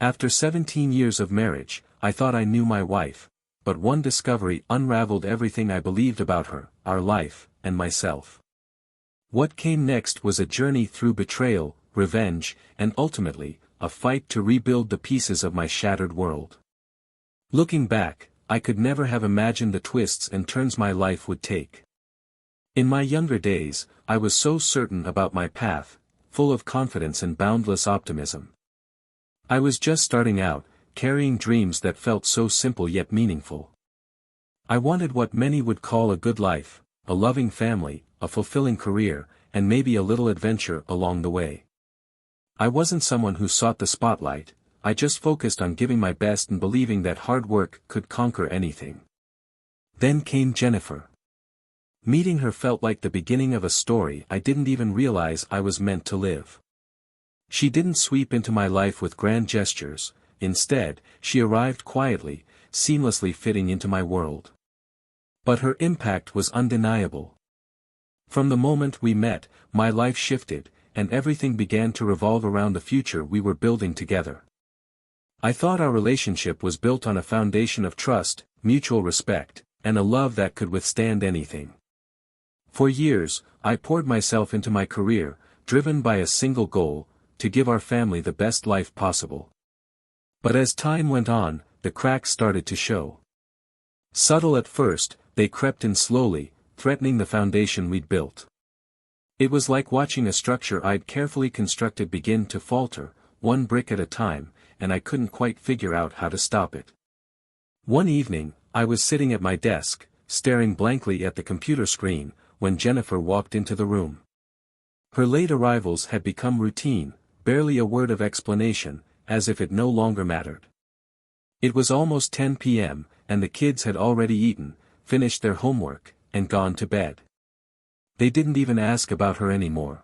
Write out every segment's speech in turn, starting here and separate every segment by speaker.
Speaker 1: After 17 years of marriage, I thought I knew my wife, but one discovery unraveled everything I believed about her, our life, and myself. What came next was a journey through betrayal, revenge, and ultimately, a fight to rebuild the pieces of my shattered world. Looking back, I could never have imagined the twists and turns my life would take. In my younger days, I was so certain about my path, full of confidence and boundless optimism. I was just starting out, carrying dreams that felt so simple yet meaningful. I wanted what many would call a good life, a loving family, a fulfilling career, and maybe a little adventure along the way. I wasn't someone who sought the spotlight, I just focused on giving my best and believing that hard work could conquer anything. Then came Jennifer. Meeting her felt like the beginning of a story I didn't even realize I was meant to live. She didn't sweep into my life with grand gestures, instead, she arrived quietly, seamlessly fitting into my world. But her impact was undeniable. From the moment we met, my life shifted, and everything began to revolve around the future we were building together. I thought our relationship was built on a foundation of trust, mutual respect, and a love that could withstand anything. For years, I poured myself into my career, driven by a single goal, to give our family the best life possible. But as time went on, the cracks started to show. Subtle at first, they crept in slowly, threatening the foundation we'd built. It was like watching a structure I'd carefully constructed begin to falter, one brick at a time, and I couldn't quite figure out how to stop it. One evening, I was sitting at my desk, staring blankly at the computer screen, when Jennifer walked into the room. Her late arrivals had become routine, barely a word of explanation, as if it no longer mattered. It was almost 10 p.m., and the kids had already eaten, finished their homework, and gone to bed. They didn't even ask about her anymore.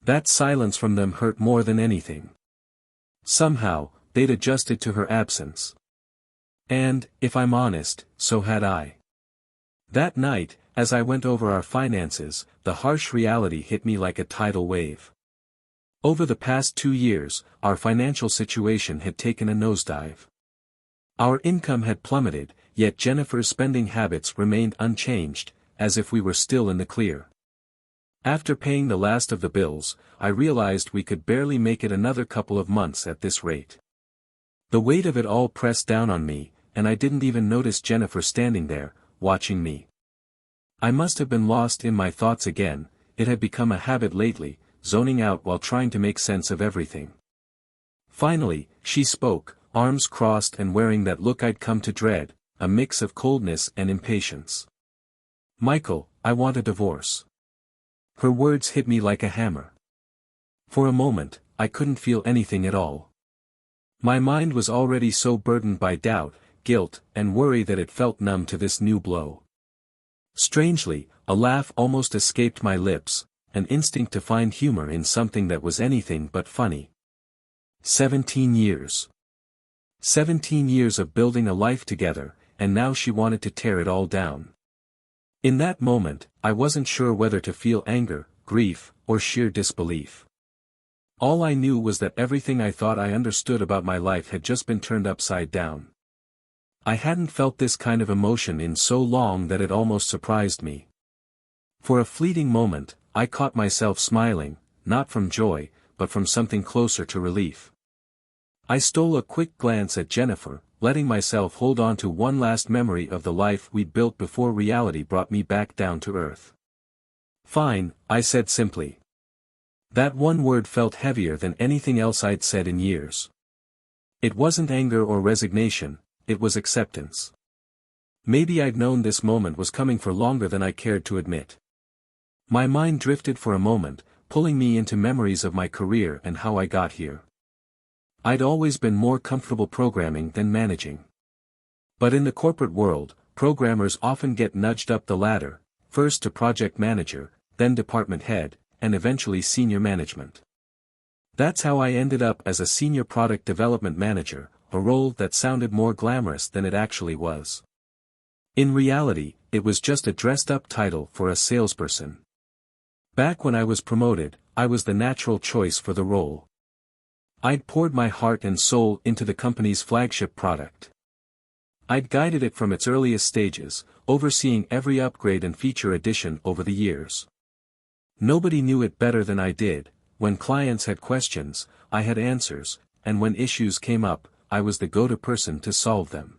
Speaker 1: That silence from them hurt more than anything. Somehow, they'd adjusted to her absence. And, if I'm honest, so had I. That night, as I went over our finances, the harsh reality hit me like a tidal wave. Over the past 2 years, our financial situation had taken a nosedive. Our income had plummeted, yet Jennifer's spending habits remained unchanged, as if we were still in the clear. After paying the last of the bills, I realized we could barely make it another couple of months at this rate. The weight of it all pressed down on me, and I didn't even notice Jennifer standing there, watching me. I must have been lost in my thoughts again, it had become a habit lately, zoning out while trying to make sense of everything. Finally, she spoke, arms crossed and wearing that look I'd come to dread, a mix of coldness and impatience. "Michael, I want a divorce." Her words hit me like a hammer. For a moment, I couldn't feel anything at all. My mind was already so burdened by doubt, guilt, and worry that it felt numb to this new blow. Strangely, a laugh almost escaped my lips, an instinct to find humor in something that was anything but funny. 17 years. 17 years of building a life together, and now she wanted to tear it all down. In that moment, I wasn't sure whether to feel anger, grief, or sheer disbelief. All I knew was that everything I thought I understood about my life had just been turned upside down. I hadn't felt this kind of emotion in so long that it almost surprised me. For a fleeting moment, I caught myself smiling, not from joy, but from something closer to relief. I stole a quick glance at Jennifer, letting myself hold on to one last memory of the life we'd built before reality brought me back down to earth. "Fine," I said simply. That one word felt heavier than anything else I'd said in years. It wasn't anger or resignation, it was acceptance. Maybe I'd known this moment was coming for longer than I cared to admit. My mind drifted for a moment, pulling me into memories of my career and how I got here. I'd always been more comfortable programming than managing. But in the corporate world, programmers often get nudged up the ladder, first to project manager, then department head, and eventually senior management. That's how I ended up as a senior product development manager, a role that sounded more glamorous than it actually was. In reality, it was just a dressed-up title for a salesperson. Back when I was promoted, I was the natural choice for the role. I'd poured my heart and soul into the company's flagship product. I'd guided it from its earliest stages, overseeing every upgrade and feature addition over the years. Nobody knew it better than I did. When clients had questions, I had answers, and when issues came up, I was the go-to person to solve them.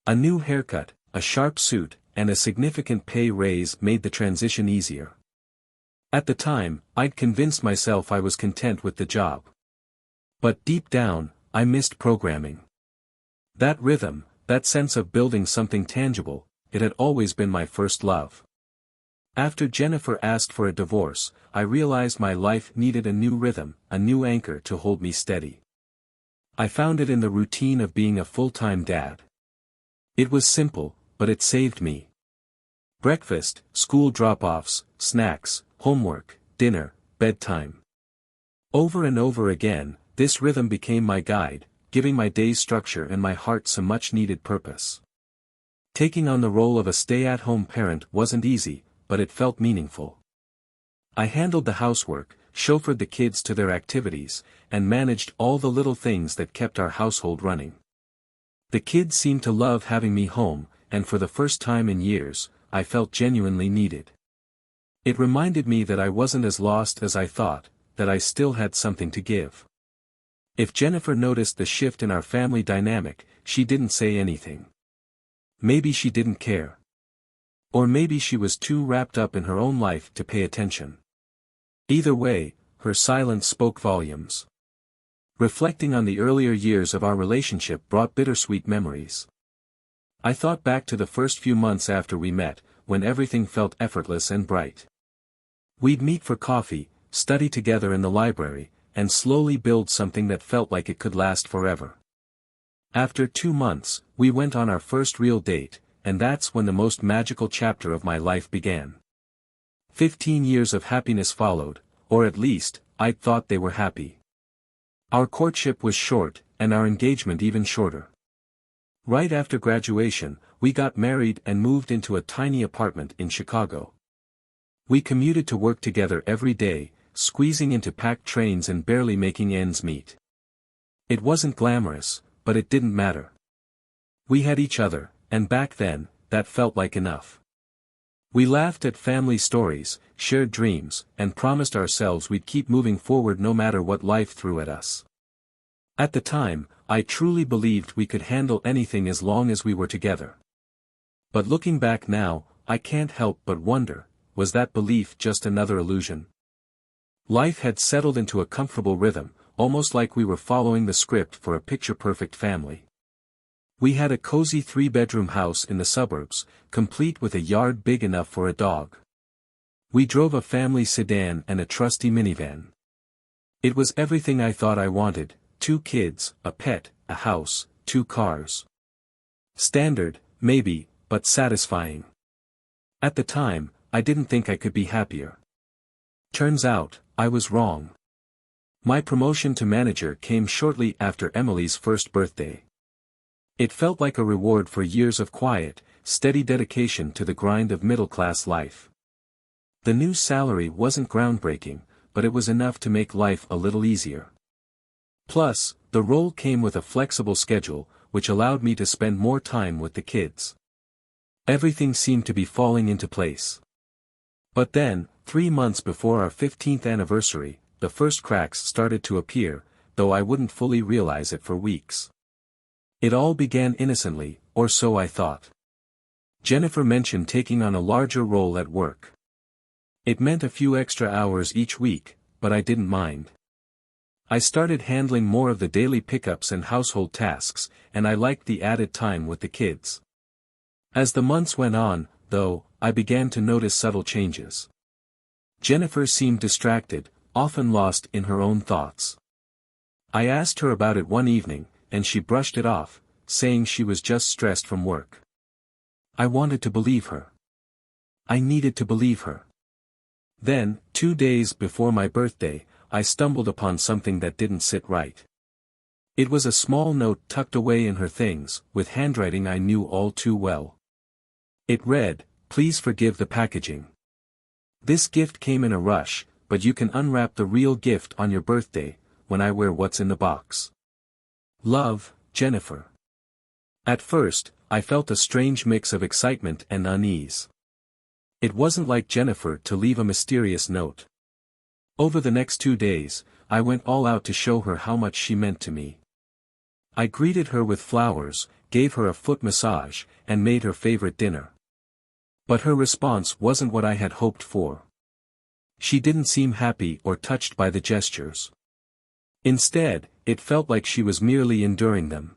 Speaker 1: A new haircut, a sharp suit, and a significant pay raise made the transition easier. At the time, I'd convinced myself I was content with the job. But deep down, I missed programming. That rhythm, that sense of building something tangible, it had always been my first love. After Jennifer asked for a divorce, I realized my life needed a new rhythm, a new anchor to hold me steady. I found it in the routine of being a full-time dad. It was simple, but it saved me. Breakfast, school drop-offs, snacks, homework, dinner, bedtime. Over and over again, this rhythm became my guide, giving my days structure and my heart some much-needed purpose. Taking on the role of a stay-at-home parent wasn't easy, but it felt meaningful. I handled the housework, chauffeured the kids to their activities, and managed all the little things that kept our household running. The kids seemed to love having me home, and for the first time in years, I felt genuinely needed. It reminded me that I wasn't as lost as I thought, that I still had something to give. If Jennifer noticed the shift in our family dynamic, she didn't say anything. Maybe she didn't care. Or maybe she was too wrapped up in her own life to pay attention. Either way, her silence spoke volumes. Reflecting on the earlier years of our relationship brought bittersweet memories. I thought back to the first few months after we met, when everything felt effortless and bright. We'd meet for coffee, study together in the library, and slowly build something that felt like it could last forever. After 2 months, we went on our first real date, and that's when the most magical chapter of my life began. 15 years of happiness followed, or at least, I'd thought they were happy. Our courtship was short, and our engagement even shorter. Right after graduation, we got married and moved into a tiny apartment in Chicago. We commuted to work together every day, squeezing into packed trains and barely making ends meet. It wasn't glamorous, but it didn't matter. We had each other, and back then, that felt like enough. We laughed at family stories, shared dreams, and promised ourselves we'd keep moving forward no matter what life threw at us. At the time, I truly believed we could handle anything as long as we were together. But looking back now, I can't help but wonder, was that belief just another illusion? Life had settled into a comfortable rhythm, almost like we were following the script for a picture-perfect family. We had a cozy 3-bedroom house in the suburbs, complete with a yard big enough for a dog. We drove a family sedan and a trusty minivan. It was everything I thought I wanted: 2 kids, a pet, a house, 2 cars. Standard, maybe, but satisfying. At the time, I didn't think I could be happier. Turns out, I was wrong. My promotion to manager came shortly after Emily's first birthday. It felt like a reward for years of quiet, steady dedication to the grind of middle-class life. The new salary wasn't groundbreaking, but it was enough to make life a little easier. Plus, the role came with a flexible schedule, which allowed me to spend more time with the kids. Everything seemed to be falling into place. But then, 3 months before our 15th anniversary, the first cracks started to appear, though I wouldn't fully realize it for weeks. It all began innocently, or so I thought. Jennifer mentioned taking on a larger role at work. It meant a few extra hours each week, but I didn't mind. I started handling more of the daily pickups and household tasks, and I liked the added time with the kids. As the months went on, though, I began to notice subtle changes. Jennifer seemed distracted, often lost in her own thoughts. I asked her about it one evening, and she brushed it off, saying she was just stressed from work. I wanted to believe her. I needed to believe her. Then, 2 days before my birthday, I stumbled upon something that didn't sit right. It was a small note tucked away in her things, with handwriting I knew all too well. It read, "Please forgive the packaging. This gift came in a rush, but you can unwrap the real gift on your birthday, when I wear what's in the box. Love, Jennifer. At first, I felt a strange mix of excitement and unease. It wasn't like Jennifer to leave a mysterious note. Over the next 2 days, I went all out to show her how much she meant to me. I greeted her with flowers, gave her a foot massage, and made her favorite dinner. But her response wasn't what I had hoped for. She didn't seem happy or touched by the gestures. Instead, it felt like she was merely enduring them.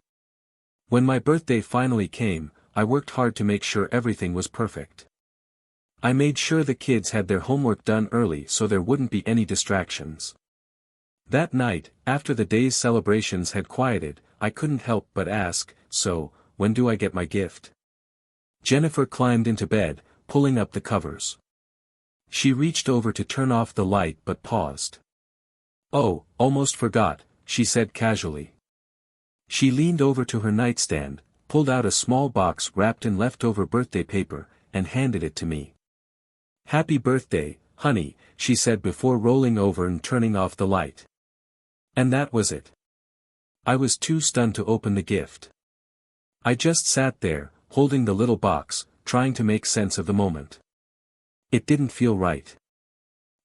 Speaker 1: When my birthday finally came, I worked hard to make sure everything was perfect. I made sure the kids had their homework done early so there wouldn't be any distractions. That night, after the day's celebrations had quieted, I couldn't help but ask, "So, when do I get my gift?" Jennifer climbed into bed, pulling up the covers. She reached over to turn off the light but paused. "Oh, almost forgot," she said casually. She leaned over to her nightstand, pulled out a small box wrapped in leftover birthday paper, and handed it to me. "Happy birthday, honey," she said before rolling over and turning off the light. And that was it. I was too stunned to open the gift. I just sat there, holding the little box, trying to make sense of the moment. It didn't feel right.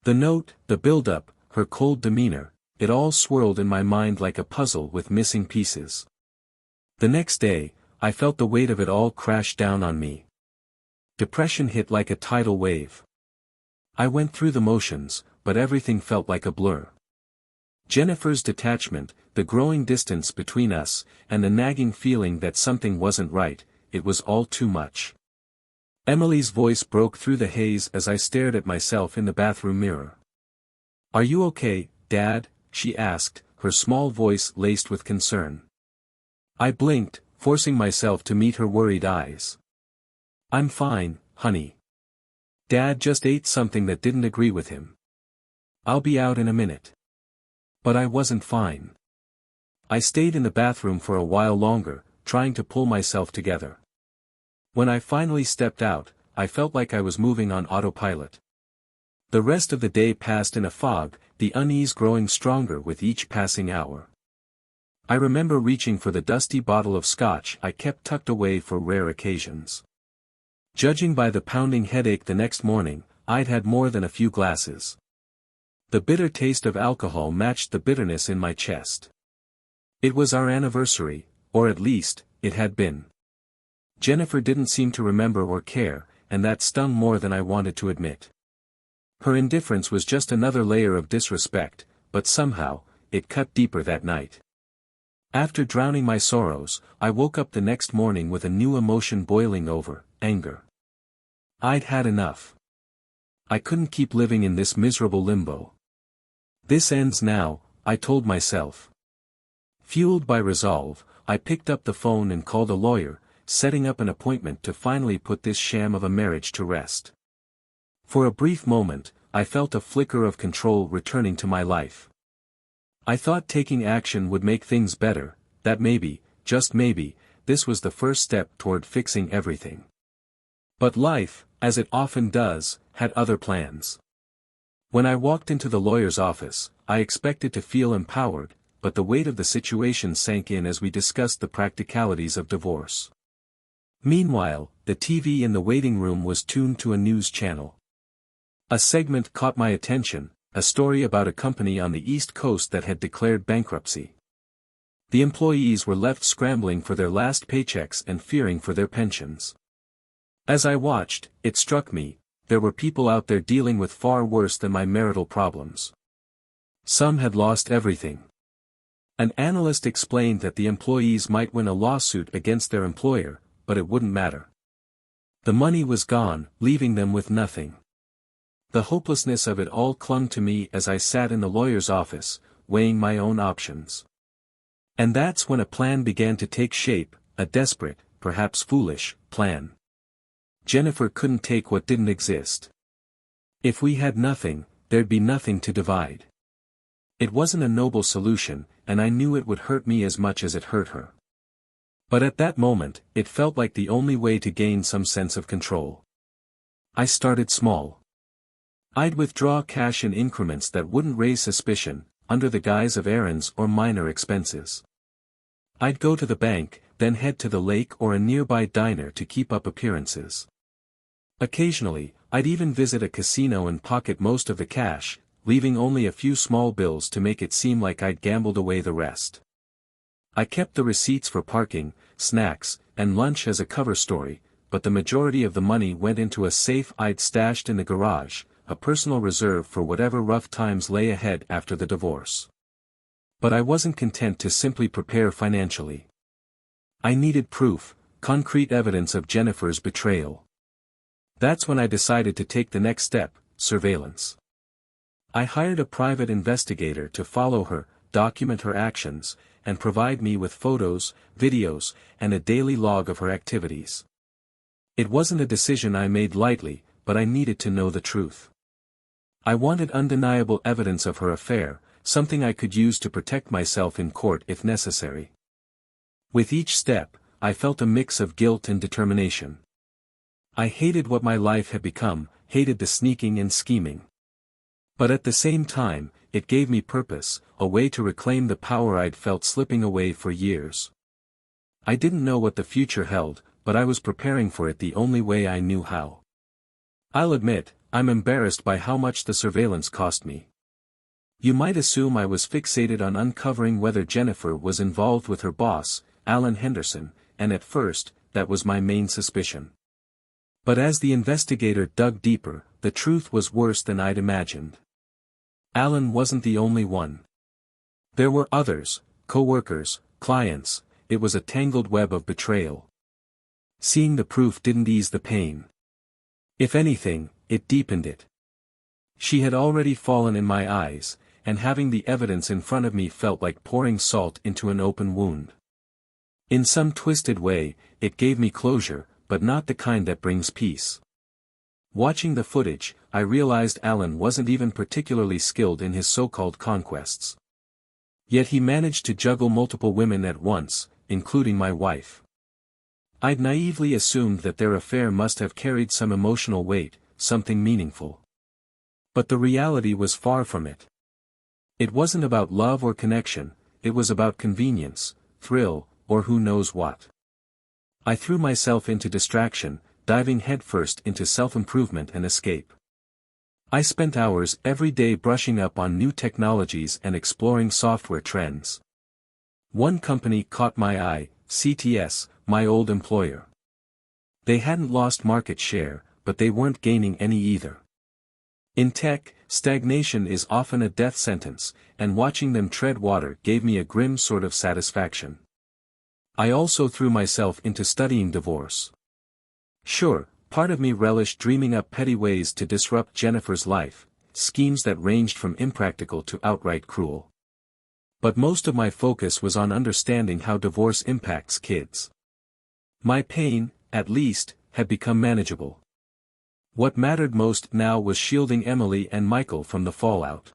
Speaker 1: The note, the build-up, her cold demeanor, it all swirled in my mind like a puzzle with missing pieces. The next day, I felt the weight of it all crash down on me. Depression hit like a tidal wave. I went through the motions, but everything felt like a blur. Jennifer's detachment, the growing distance between us, and the nagging feeling that something wasn't right, it was all too much. Emily's voice broke through the haze as I stared at myself in the bathroom mirror. "Are you okay, Dad?" she asked, her small voice laced with concern. I blinked, forcing myself to meet her worried eyes. "I'm fine, honey. Dad just ate something that didn't agree with him. I'll be out in a minute." But I wasn't fine. I stayed in the bathroom for a while longer, trying to pull myself together. When I finally stepped out, I felt like I was moving on autopilot. The rest of the day passed in a fog, the unease growing stronger with each passing hour. I remember reaching for the dusty bottle of scotch I kept tucked away for rare occasions. Judging by the pounding headache the next morning, I'd had more than a few glasses. The bitter taste of alcohol matched the bitterness in my chest. It was our anniversary, or at least, it had been. Jennifer didn't seem to remember or care, and that stung more than I wanted to admit. Her indifference was just another layer of disrespect, but somehow, it cut deeper that night. After drowning my sorrows, I woke up the next morning with a new emotion boiling over, anger. I'd had enough. I couldn't keep living in this miserable limbo. This ends now, I told myself. Fueled by resolve, I picked up the phone and called a lawyer, setting up an appointment to finally put this sham of a marriage to rest. For a brief moment, I felt a flicker of control returning to my life. I thought taking action would make things better, that maybe, just maybe, this was the first step toward fixing everything. But life, as it often does, had other plans. When I walked into the lawyer's office, I expected to feel empowered, but the weight of the situation sank in as we discussed the practicalities of divorce. Meanwhile, the TV in the waiting room was tuned to a news channel. A segment caught my attention, a story about a company on the East Coast that had declared bankruptcy. The employees were left scrambling for their last paychecks and fearing for their pensions. As I watched, it struck me, there were people out there dealing with far worse than my marital problems. Some had lost everything. An analyst explained that the employees might win a lawsuit against their employer, but it wouldn't matter. The money was gone, leaving them with nothing. The hopelessness of it all clung to me as I sat in the lawyer's office, weighing my own options. And that's when a plan began to take shape, a desperate, perhaps foolish, plan. Jennifer couldn't take what didn't exist. If we had nothing, there'd be nothing to divide. It wasn't a noble solution, and I knew it would hurt me as much as it hurt her. But at that moment, it felt like the only way to gain some sense of control. I started small. I'd withdraw cash in increments that wouldn't raise suspicion, under the guise of errands or minor expenses. I'd go to the bank, then head to the lake or a nearby diner to keep up appearances. Occasionally, I'd even visit a casino and pocket most of the cash, leaving only a few small bills to make it seem like I'd gambled away the rest. I kept the receipts for parking, snacks, and lunch as a cover story, but the majority of the money went into a safe I'd stashed in the garage, a personal reserve for whatever rough times lay ahead after the divorce. But I wasn't content to simply prepare financially. I needed proof, concrete evidence of Jennifer's betrayal. That's when I decided to take the next step, surveillance. I hired a private investigator to follow her, document her actions, and provide me with photos, videos, and a daily log of her activities. It wasn't a decision I made lightly, but I needed to know the truth. I wanted undeniable evidence of her affair, something I could use to protect myself in court if necessary. With each step, I felt a mix of guilt and determination. I hated what my life had become, hated the sneaking and scheming. But at the same time, it gave me purpose, a way to reclaim the power I'd felt slipping away for years. I didn't know what the future held, but I was preparing for it the only way I knew how. I'll admit, I'm embarrassed by how much the surveillance cost me. You might assume I was fixated on uncovering whether Jennifer was involved with her boss, Alan Henderson, and at first, that was my main suspicion. But as the investigator dug deeper, the truth was worse than I'd imagined. Alan wasn't the only one. There were others, co-workers, clients. It was a tangled web of betrayal. Seeing the proof didn't ease the pain. If anything, it deepened it. She had already fallen in my eyes, and having the evidence in front of me felt like pouring salt into an open wound. In some twisted way, it gave me closure, but not the kind that brings peace. Watching the footage, I realized Alan wasn't even particularly skilled in his so-called conquests. Yet he managed to juggle multiple women at once, including my wife. I'd naively assumed that their affair must have carried some emotional weight, something meaningful. But the reality was far from it. It wasn't about love or connection, it was about convenience, thrill, or who knows what. I threw myself into distraction, diving headfirst into self-improvement and escape. I spent hours every day brushing up on new technologies and exploring software trends. One company caught my eye, CTS, my old employer. They hadn't lost market share, but they weren't gaining any either. In tech, stagnation is often a death sentence, and watching them tread water gave me a grim sort of satisfaction. I also threw myself into studying divorce. Sure, part of me relished dreaming up petty ways to disrupt Jennifer's life, schemes that ranged from impractical to outright cruel. But most of my focus was on understanding how divorce impacts kids. My pain, at least, had become manageable. What mattered most now was shielding Emily and Michael from the fallout.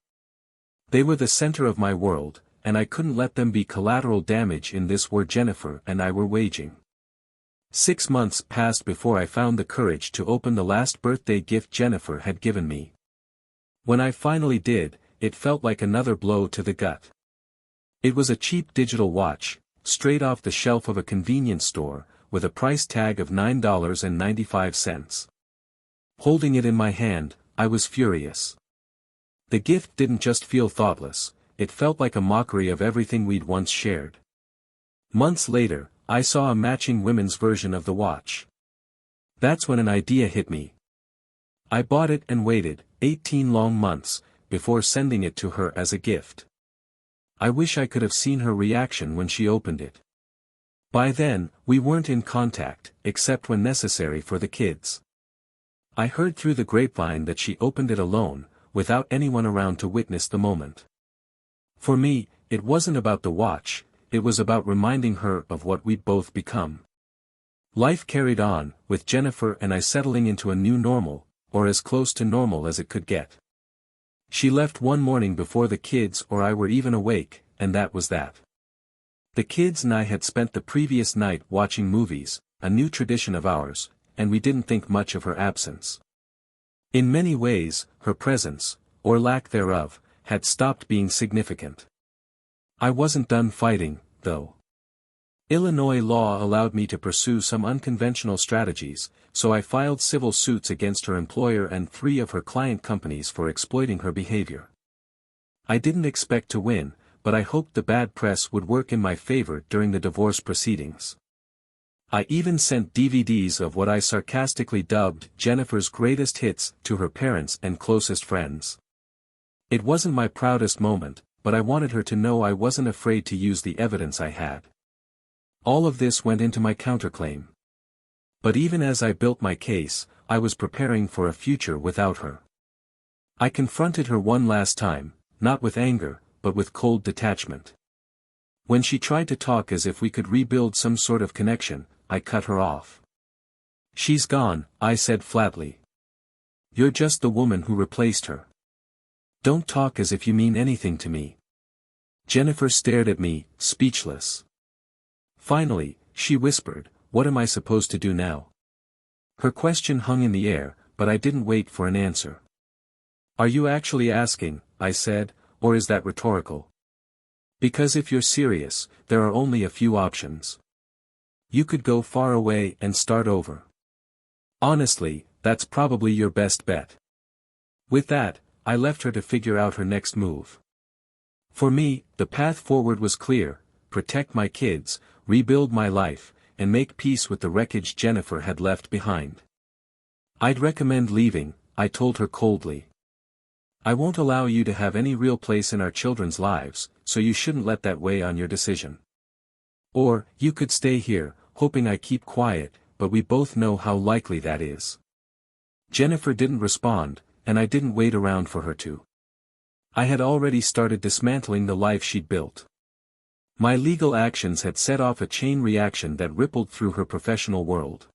Speaker 1: They were the center of my world, and I couldn't let them be collateral damage in this war Jennifer and I were waging. 6 months passed before I found the courage to open the last birthday gift Jennifer had given me. When I finally did, it felt like another blow to the gut. It was a cheap digital watch, straight off the shelf of a convenience store, with a price tag of $9.95. Holding it in my hand, I was furious. The gift didn't just feel thoughtless, it felt like a mockery of everything we'd once shared. Months later, I saw a matching women's version of the watch. That's when an idea hit me. I bought it and waited, 18 long months, before sending it to her as a gift. I wish I could have seen her reaction when she opened it. By then, we weren't in contact, except when necessary for the kids. I heard through the grapevine that she opened it alone, without anyone around to witness the moment. For me, it wasn't about the watch, it was about reminding her of what we'd both become. Life carried on, with Jennifer and I settling into a new normal, or as close to normal as it could get. She left one morning before the kids or I were even awake, and that was that. The kids and I had spent the previous night watching movies, a new tradition of ours, and we didn't think much of her absence. In many ways, her presence, or lack thereof, had stopped being significant. I wasn't done fighting, though. Illinois law allowed me to pursue some unconventional strategies, so I filed civil suits against her employer and 3 of her client companies for exploiting her behavior. I didn't expect to win, but I hoped the bad press would work in my favor during the divorce proceedings. I even sent DVDs of what I sarcastically dubbed Jennifer's greatest hits to her parents and closest friends. It wasn't my proudest moment, but I wanted her to know I wasn't afraid to use the evidence I had. All of this went into my counterclaim. But even as I built my case, I was preparing for a future without her. I confronted her one last time, not with anger, but with cold detachment. When she tried to talk as if we could rebuild some sort of connection, I cut her off. "She's gone," I said flatly. "You're just the woman who replaced her. Don't talk as if you mean anything to me." Jennifer stared at me, speechless. Finally, she whispered, "What am I supposed to do now?" Her question hung in the air, but I didn't wait for an answer. "Are you actually asking," I said, "or is that rhetorical? Because if you're serious, there are only a few options. You could go far away and start over. Honestly, that's probably your best bet." With that, I left her to figure out her next move. For me, the path forward was clear: protect my kids, rebuild my life, and make peace with the wreckage Jennifer had left behind. "I'd recommend leaving," I told her coldly. "I won't allow you to have any real place in our children's lives, so you shouldn't let that weigh on your decision. Or, you could stay here, hoping I keep quiet, but we both know how likely that is." Jennifer didn't respond, and I didn't wait around for her to. I had already started dismantling the life she'd built. My legal actions had set off a chain reaction that rippled through her professional world.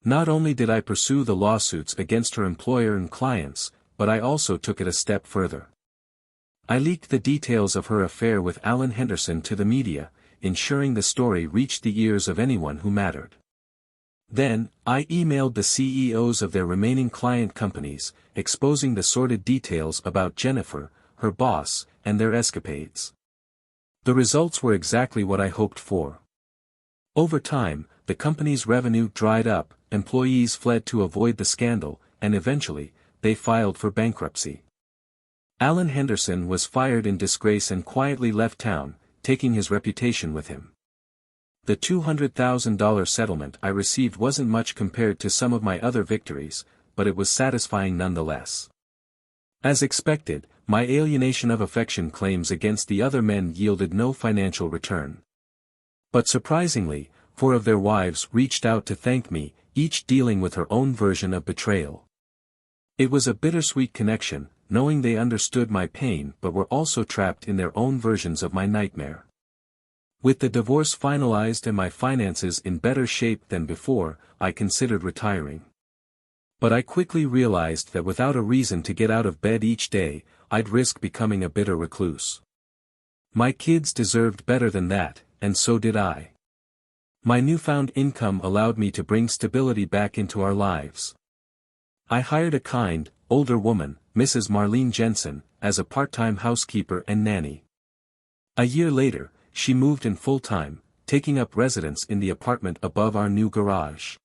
Speaker 1: Not only did I pursue the lawsuits against her employer and clients, but I also took it a step further. I leaked the details of her affair with Alan Henderson to the media, ensuring the story reached the ears of anyone who mattered. Then, I emailed the CEOs of their remaining client companies, exposing the sordid details about Jennifer, her boss, and their escapades. The results were exactly what I hoped for. Over time, the company's revenue dried up, employees fled to avoid the scandal, and eventually, they filed for bankruptcy. Alan Henderson was fired in disgrace and quietly left town, taking his reputation with him. The $200,000 settlement I received wasn't much compared to some of my other victories, but it was satisfying nonetheless. As expected, my alienation of affection claims against the other men yielded no financial return. But surprisingly, 4 of their wives reached out to thank me, each dealing with her own version of betrayal. It was a bittersweet connection, knowing they understood my pain but were also trapped in their own versions of my nightmare. With the divorce finalized and my finances in better shape than before, I considered retiring. But I quickly realized that without a reason to get out of bed each day, I'd risk becoming a bitter recluse. My kids deserved better than that, and so did I. My newfound income allowed me to bring stability back into our lives. I hired a kind, older woman, Mrs. Marlene Jensen, as a part-time housekeeper and nanny. A year later, she moved in full-time, taking up residence in the apartment above our new garage.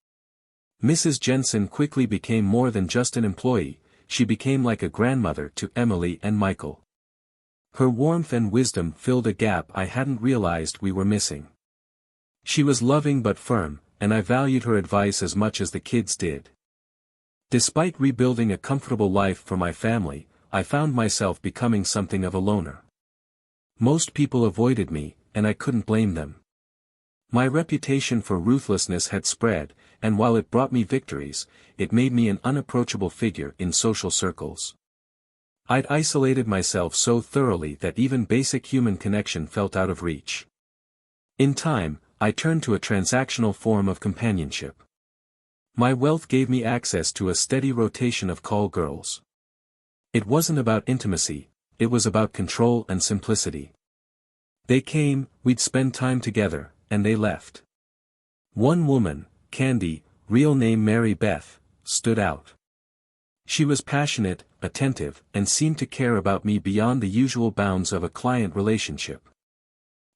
Speaker 1: Mrs. Jensen quickly became more than just an employee, she became like a grandmother to Emily and Michael. Her warmth and wisdom filled a gap I hadn't realized we were missing. She was loving but firm, and I valued her advice as much as the kids did. Despite rebuilding a comfortable life for my family, I found myself becoming something of a loner. Most people avoided me, and I couldn't blame them. My reputation for ruthlessness had spread, and while it brought me victories, it made me an unapproachable figure in social circles. I'd isolated myself so thoroughly that even basic human connection felt out of reach. In time, I turned to a transactional form of companionship. My wealth gave me access to a steady rotation of call girls. It wasn't about intimacy, it was about control and simplicity. They came, we'd spend time together, and they left. One woman, Candy, real name Mary Beth, stood out. She was passionate, attentive, and seemed to care about me beyond the usual bounds of a client relationship.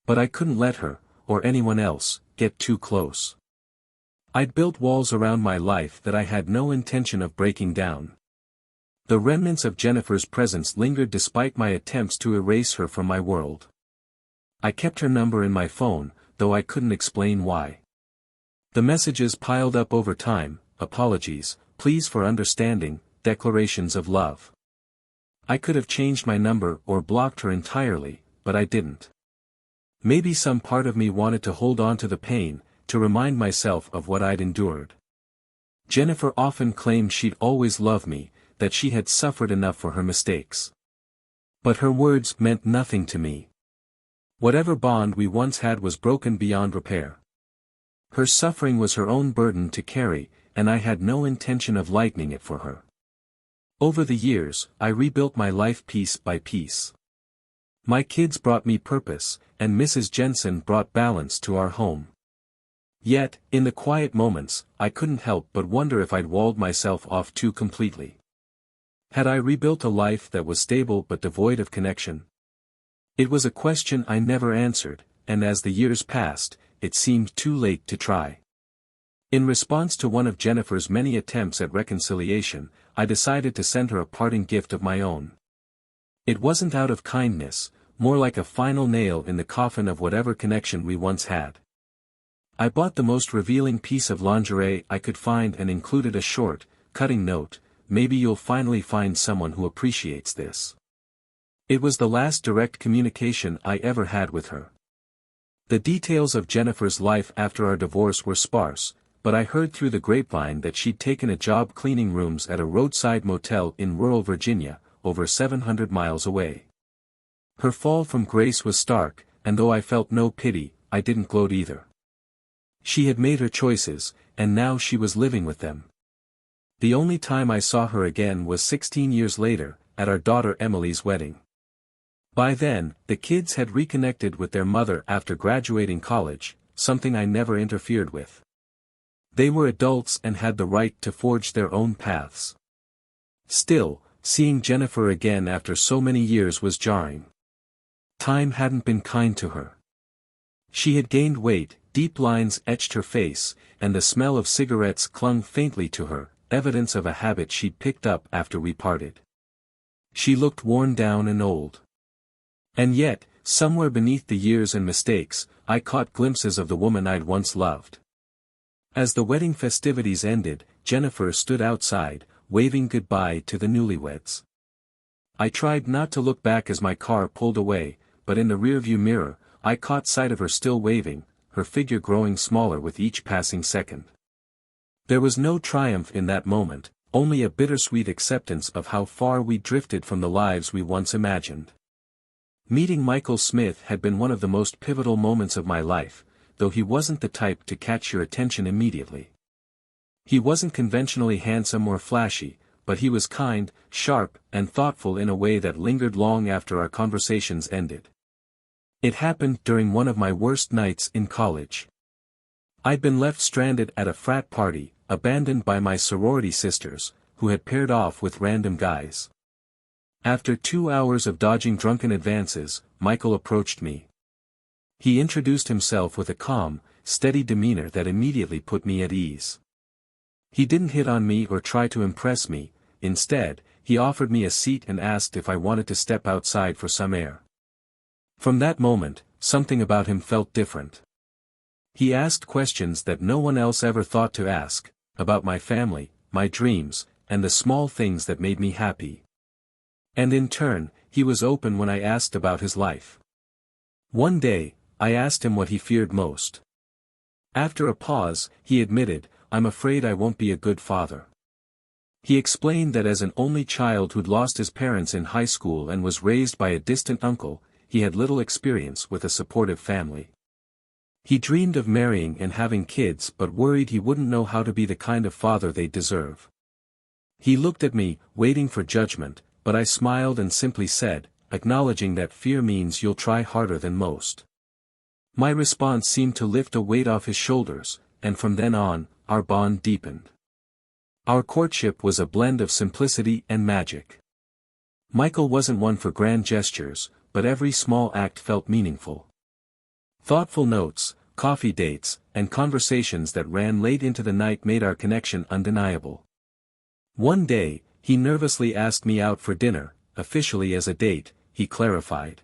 Speaker 1: But I couldn't let her, or anyone else, get too close. I'd built walls around my life that I had no intention of breaking down. The remnants of Jennifer's presence lingered despite my attempts to erase her from my world. I kept her number in my phone, though I couldn't explain why. The messages piled up over time: apologies, pleas for understanding, declarations of love. I could have changed my number or blocked her entirely, but I didn't. Maybe some part of me wanted to hold on to the pain, to remind myself of what I'd endured. Jennifer often claimed she'd always loved me, that she had suffered enough for her mistakes. But her words meant nothing to me. Whatever bond we once had was broken beyond repair. Her suffering was her own burden to carry, and I had no intention of lightening it for her. Over the years, I rebuilt my life piece by piece. My kids brought me purpose, and Mrs. Jensen brought balance to our home. Yet, in the quiet moments, I couldn't help but wonder if I'd walled myself off too completely. Had I rebuilt a life that was stable but devoid of connection? It was a question I never answered, and as the years passed, it seemed too late to try. In response to one of Jennifer's many attempts at reconciliation, I decided to send her a parting gift of my own. It wasn't out of kindness, more like a final nail in the coffin of whatever connection we once had. I bought the most revealing piece of lingerie I could find and included a short, cutting note: "Maybe you'll finally find someone who appreciates this." It was the last direct communication I ever had with her. The details of Jennifer's life after our divorce were sparse, but I heard through the grapevine that she'd taken a job cleaning rooms at a roadside motel in rural Virginia, over 700 miles away. Her fall from grace was stark, and though I felt no pity, I didn't gloat either. She had made her choices, and now she was living with them. The only time I saw her again was 16 years later, at our daughter Emily's wedding. By then, the kids had reconnected with their mother after graduating college, something I never interfered with. They were adults and had the right to forge their own paths. Still, seeing Jennifer again after so many years was jarring. Time hadn't been kind to her. She had gained weight, deep lines etched her face, and the smell of cigarettes clung faintly to her, evidence of a habit she'd picked up after we parted. She looked worn down and old. And yet, somewhere beneath the years and mistakes, I caught glimpses of the woman I'd once loved. As the wedding festivities ended, Jennifer stood outside, waving goodbye to the newlyweds. I tried not to look back as my car pulled away, but in the rearview mirror, I caught sight of her still waving, her figure growing smaller with each passing second. There was no triumph in that moment, only a bittersweet acceptance of how far we drifted from the lives we once imagined. Meeting Michael Smith had been one of the most pivotal moments of my life, though he wasn't the type to catch your attention immediately. He wasn't conventionally handsome or flashy, but he was kind, sharp, and thoughtful in a way that lingered long after our conversations ended. It happened during one of my worst nights in college. I'd been left stranded at a frat party, abandoned by my sorority sisters, who had paired off with random guys. After 2 hours of dodging drunken advances, Michael approached me. He introduced himself with a calm, steady demeanor that immediately put me at ease. He didn't hit on me or try to impress me; instead, he offered me a seat and asked if I wanted to step outside for some air. From that moment, something about him felt different. He asked questions that no one else ever thought to ask, about my family, my dreams, and the small things that made me happy. And in turn, he was open when I asked about his life. One day, I asked him what he feared most. After a pause, he admitted, "I'm afraid I won't be a good father." He explained that as an only child who'd lost his parents in high school and was raised by a distant uncle, he had little experience with a supportive family. He dreamed of marrying and having kids but worried he wouldn't know how to be the kind of father they'd deserve. He looked at me, waiting for judgment, but I smiled and simply said, acknowledging that fear means you'll try harder than most. My response seemed to lift a weight off his shoulders, and from then on, our bond deepened. Our courtship was a blend of simplicity and magic. Michael wasn't one for grand gestures, but every small act felt meaningful. Thoughtful notes, coffee dates, and conversations that ran late into the night made our connection undeniable. One day, he nervously asked me out for dinner, officially as a date, he clarified.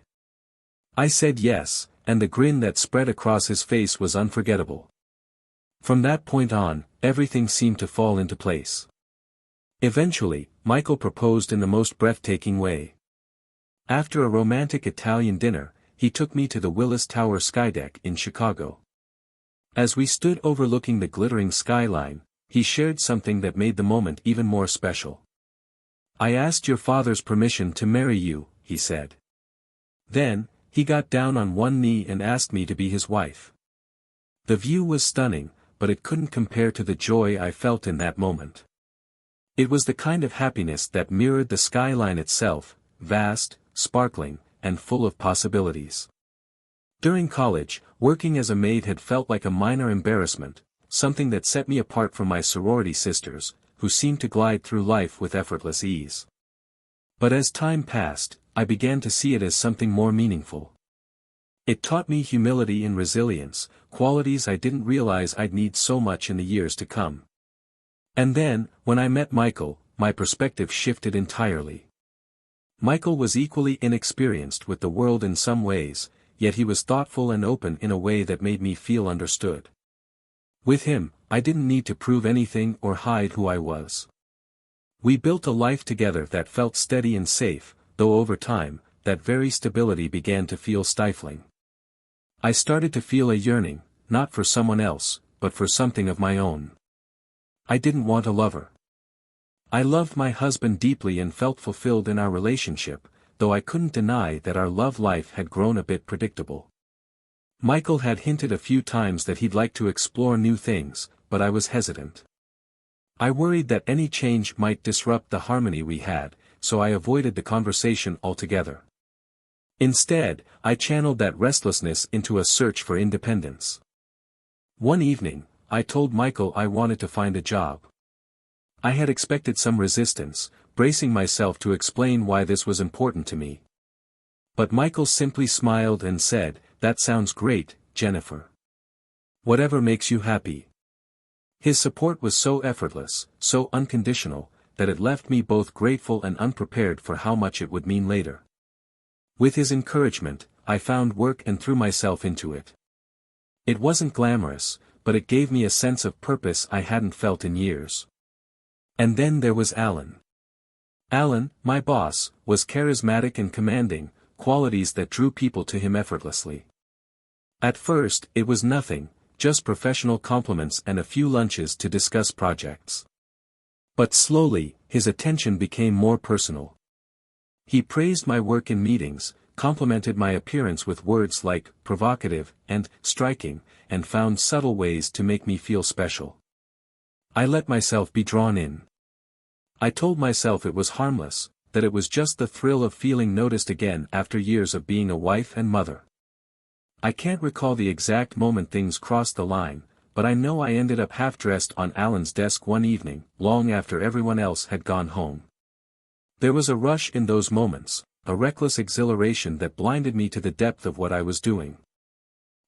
Speaker 1: I said yes, and the grin that spread across his face was unforgettable. From that point on, everything seemed to fall into place. Eventually, Michael proposed in the most breathtaking way. After a romantic Italian dinner, he took me to the Willis Tower skydeck in Chicago. As we stood overlooking the glittering skyline, he shared something that made the moment even more special. I asked your father's permission to marry you, he said. Then, he got down on one knee and asked me to be his wife. The view was stunning, but it couldn't compare to the joy I felt in that moment. It was the kind of happiness that mirrored the skyline itself, vast, sparkling, and full of possibilities. During college, working as a maid had felt like a minor embarrassment, something that set me apart from my sorority sisters, who seemed to glide through life with effortless ease. But as time passed, I began to see it as something more meaningful. It taught me humility and resilience, qualities I didn't realize I'd need so much in the years to come. And then, when I met Michael, my perspective shifted entirely. Michael was equally inexperienced with the world in some ways, yet he was thoughtful and open in a way that made me feel understood. With him, I didn't need to prove anything or hide who I was. We built a life together that felt steady and safe, though over time, that very stability began to feel stifling. I started to feel a yearning, not for someone else, but for something of my own. I didn't want a lover. I loved my husband deeply and felt fulfilled in our relationship, though I couldn't deny that our love life had grown a bit predictable. Michael had hinted a few times that he'd like to explore new things, but I was hesitant. I worried that any change might disrupt the harmony we had, so I avoided the conversation altogether. Instead, I channeled that restlessness into a search for independence. One evening, I told Michael I wanted to find a job. I had expected some resistance, bracing myself to explain why this was important to me. But Michael simply smiled and said, "That sounds great, Jennifer. Whatever makes you happy." His support was so effortless, so unconditional, that it left me both grateful and unprepared for how much it would mean later. With his encouragement, I found work and threw myself into it. It wasn't glamorous, but it gave me a sense of purpose I hadn't felt in years. And then there was Alan. Alan, my boss, was charismatic and commanding, qualities that drew people to him effortlessly. At first, it was nothing, just professional compliments and a few lunches to discuss projects. But slowly, his attention became more personal. He praised my work in meetings, complimented my appearance with words like provocative and striking, and found subtle ways to make me feel special. I let myself be drawn in. I told myself it was harmless, that it was just the thrill of feeling noticed again after years of being a wife and mother. I can't recall the exact moment things crossed the line, but I know I ended up half-dressed on Alan's desk one evening, long after everyone else had gone home. There was a rush in those moments, a reckless exhilaration that blinded me to the depth of what I was doing.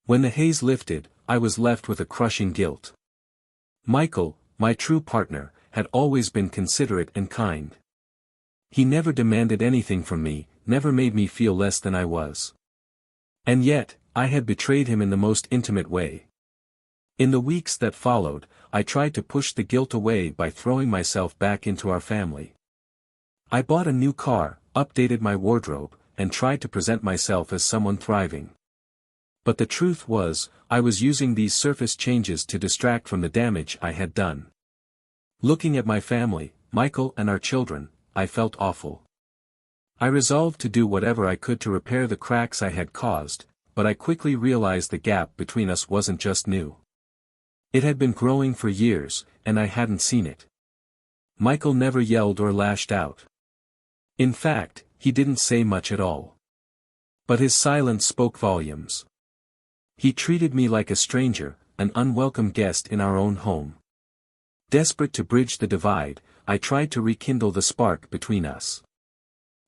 Speaker 1: When the haze lifted, I was left with a crushing guilt. Michael, my true partner, had always been considerate and kind. He never demanded anything from me, never made me feel less than I was. And yet, I had betrayed him in the most intimate way. In the weeks that followed, I tried to push the guilt away by throwing myself back into our family. I bought a new car, updated my wardrobe, and tried to present myself as someone thriving. But the truth was, I was using these surface changes to distract from the damage I had done. Looking at my family, Michael and our children, I felt awful. I resolved to do whatever I could to repair the cracks I had caused, but I quickly realized the gap between us wasn't just new. It had been growing for years, and I hadn't seen it. Michael never yelled or lashed out. In fact, he didn't say much at all. But his silence spoke volumes. He treated me like a stranger, an unwelcome guest in our own home. Desperate to bridge the divide, I tried to rekindle the spark between us.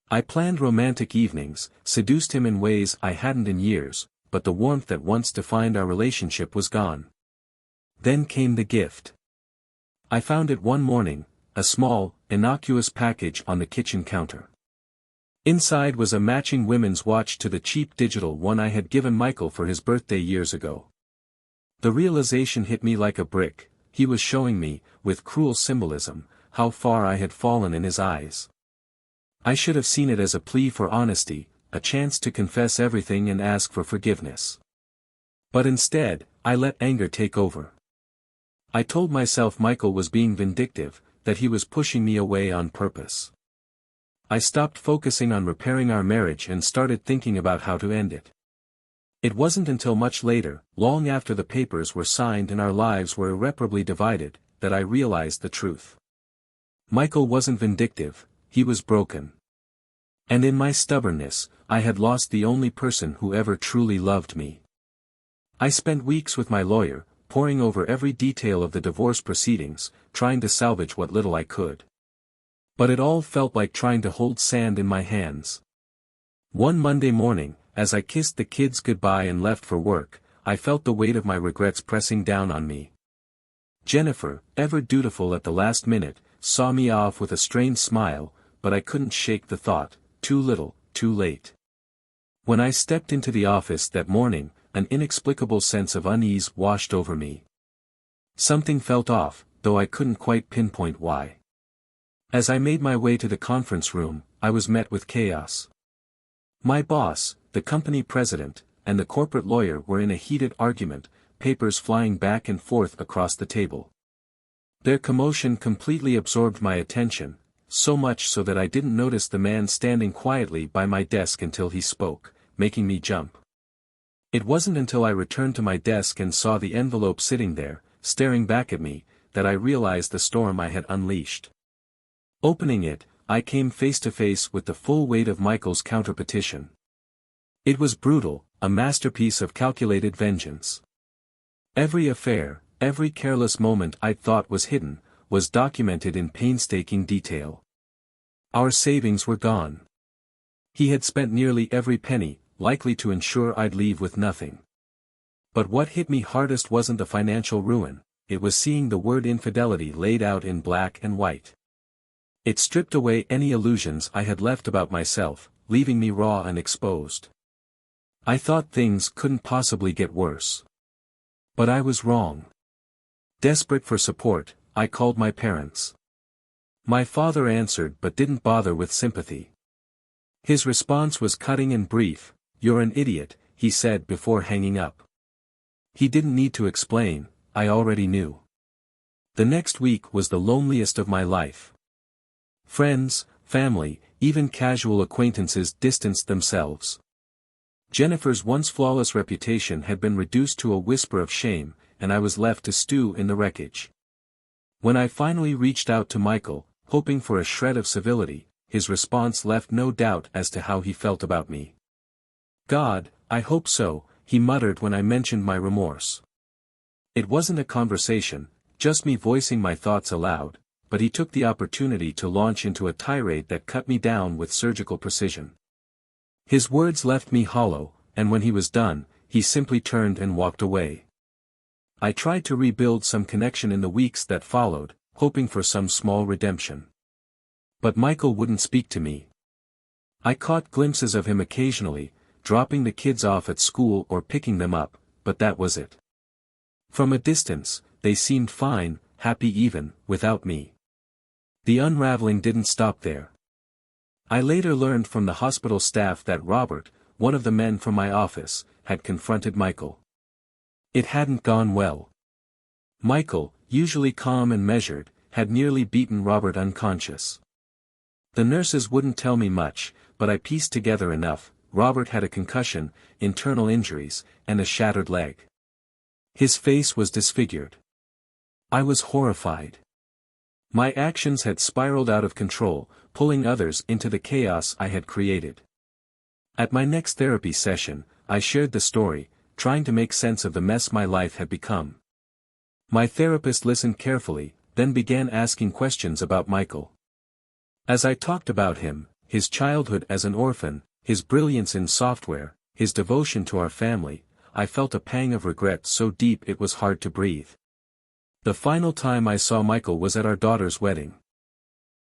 Speaker 1: I planned romantic evenings, seduced him in ways I hadn't in years, but the warmth that once defined our relationship was gone. Then came the gift. I found it one morning, a small, innocuous package on the kitchen counter. Inside was a matching women's watch to the cheap digital one I had given Michael for his birthday years ago. The realization hit me like a brick. He was showing me, with cruel symbolism, how far I had fallen in his eyes. I should have seen it as a plea for honesty, a chance to confess everything and ask for forgiveness. But instead, I let anger take over. I told myself Michael was being vindictive, that he was pushing me away on purpose. I stopped focusing on repairing our marriage and started thinking about how to end it. It wasn't until much later, long after the papers were signed and our lives were irreparably divided, that I realized the truth. Michael wasn't vindictive, he was broken. And in my stubbornness, I had lost the only person who ever truly loved me. I spent weeks with my lawyer, poring over every detail of the divorce proceedings, trying to salvage what little I could. But it all felt like trying to hold sand in my hands. One Monday morning, as I kissed the kids goodbye and left for work, I felt the weight of my regrets pressing down on me. Jennifer, ever dutiful at the last minute, saw me off with a strained smile, but I couldn't shake the thought, too little, too late. When I stepped into the office that morning, an inexplicable sense of unease washed over me. Something felt off, though I couldn't quite pinpoint why. As I made my way to the conference room, I was met with chaos. My boss, the company president, and the corporate lawyer were in a heated argument, papers flying back and forth across the table. Their commotion completely absorbed my attention, so much so that I didn't notice the man standing quietly by my desk until he spoke, making me jump. It wasn't until I returned to my desk and saw the envelope sitting there, staring back at me, that I realized the storm I had unleashed. Opening it, I came face to face with the full weight of Michael's counterpetition. It was brutal, a masterpiece of calculated vengeance. Every affair, every careless moment I'd thought was hidden, was documented in painstaking detail. Our savings were gone. He had spent nearly every penny, likely to ensure I'd leave with nothing. But what hit me hardest wasn't the financial ruin, it was seeing the word infidelity laid out in black and white. It stripped away any illusions I had left about myself, leaving me raw and exposed. I thought things couldn't possibly get worse. But I was wrong. Desperate for support, I called my parents. My father answered but didn't bother with sympathy. His response was cutting and brief. "You're an idiot," he said before hanging up. He didn't need to explain, I already knew. The next week was the loneliest of my life. Friends, family, even casual acquaintances distanced themselves. Jennifer's once flawless reputation had been reduced to a whisper of shame, and I was left to stew in the wreckage. When I finally reached out to Michael, hoping for a shred of civility, his response left no doubt as to how he felt about me. "God, I hope so," he muttered when I mentioned my remorse. It wasn't a conversation, just me voicing my thoughts aloud, but he took the opportunity to launch into a tirade that cut me down with surgical precision. His words left me hollow, and when he was done, he simply turned and walked away. I tried to rebuild some connection in the weeks that followed, hoping for some small redemption. But Michael wouldn't speak to me. I caught glimpses of him occasionally, dropping the kids off at school or picking them up, but that was it. From a distance, they seemed fine, happy even, without me. The unraveling didn't stop there. I later learned from the hospital staff that Robert, one of the men from my office, had confronted Michael. It hadn't gone well. Michael, usually calm and measured, had nearly beaten Robert unconscious. The nurses wouldn't tell me much, but I pieced together enough. Robert had a concussion, internal injuries, and a shattered leg. His face was disfigured. I was horrified. My actions had spiraled out of control, pulling others into the chaos I had created. At my next therapy session, I shared the story, trying to make sense of the mess my life had become. My therapist listened carefully, then began asking questions about Michael. As I talked about him, his childhood as an orphan, his brilliance in software, his devotion to our family, I felt a pang of regret so deep it was hard to breathe. The final time I saw Michael was at our daughter's wedding.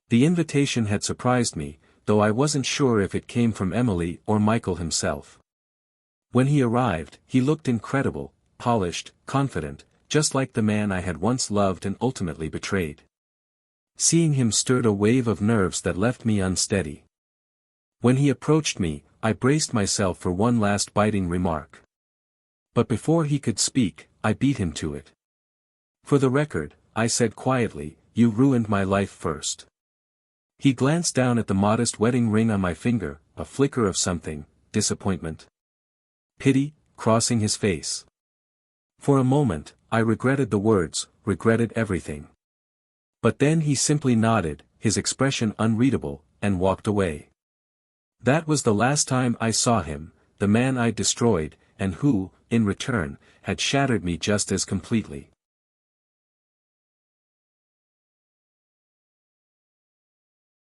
Speaker 1: The invitation had surprised me, though I wasn't sure if it came from Emily or Michael himself. When he arrived, he looked incredible, polished, confident, just like the man I had once loved and ultimately betrayed. Seeing him stirred a wave of nerves that left me unsteady. When he approached me, I braced myself for one last biting remark. But before he could speak, I beat him to it. "For the record," I said quietly, "you ruined my life first." He glanced down at the modest wedding ring on my finger, a flicker of something, disappointment, pity, crossing his face. For a moment, I regretted the words, regretted everything. But then he simply nodded, his expression unreadable, and walked away. That was the last time I saw him, the man I'd destroyed, and who, in return, had shattered me just as completely.